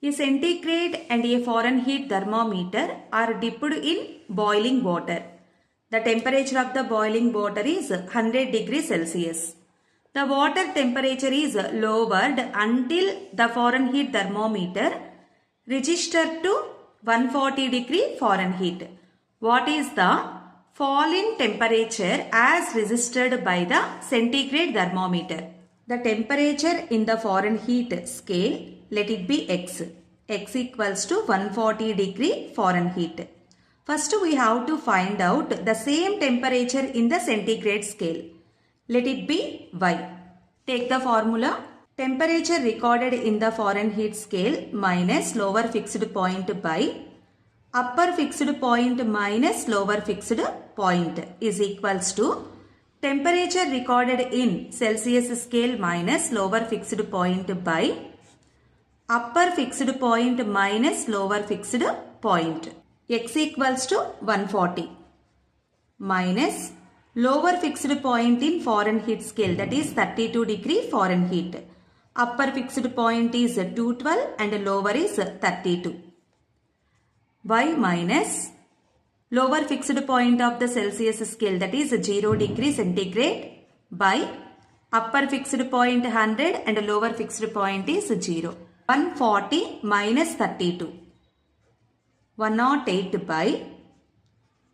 A centigrade and a Fahrenheit thermometer are dipped in boiling water. The temperature of the boiling water is 100 degrees Celsius. The water temperature is lowered until the Fahrenheit thermometer registered to 140 degree Fahrenheit. What is the fall in temperature as registered by the centigrade thermometer? The temperature in the Fahrenheit scale, let it be x. X equals to 140 degree Fahrenheit. First we have to find out the same temperature in the centigrade scale. Let it be y. Take the formula. Temperature recorded in the Fahrenheit scale minus lower fixed point by upper fixed point minus lower fixed point is equals to temperature recorded in Celsius scale minus lower fixed point by upper fixed point minus lower fixed point. X equals to 140 minus lower fixed point in Fahrenheit scale, that is 32 degree Fahrenheit. Upper fixed point is 212 and lower is 32. Y minus lower fixed point of the Celsius scale, that is 0 degree centigrade, by upper fixed point 100 and lower fixed point is 0. 140 minus 32. 108 by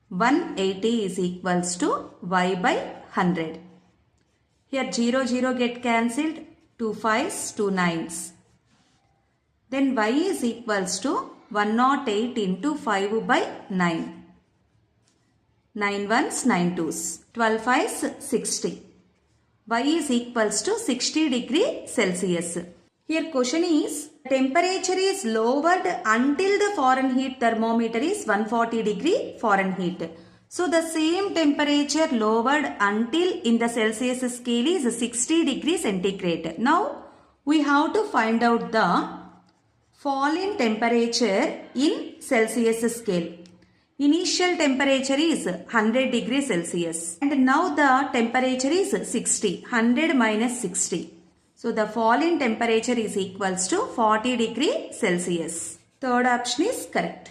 180 is equals to y by 100. Here 0 0 get cancelled, 2 5s, 2 9s. Then y is equals to 108 into 5 by 9. 9 1s, 9 2s. 12 5s, 60. Y is equals to 60 degree Celsius. Here question is, temperature is lowered until the Fahrenheit thermometer is 140 degree Fahrenheit. So the same temperature lowered until in the Celsius scale is 60 degree centigrade. Now we have to find out the fall in temperature in Celsius scale. Initial temperature is 100 degree Celsius and now the temperature is 60. 100 minus 60. So the fall in temperature is equals to 40 degree Celsius. Third option is correct.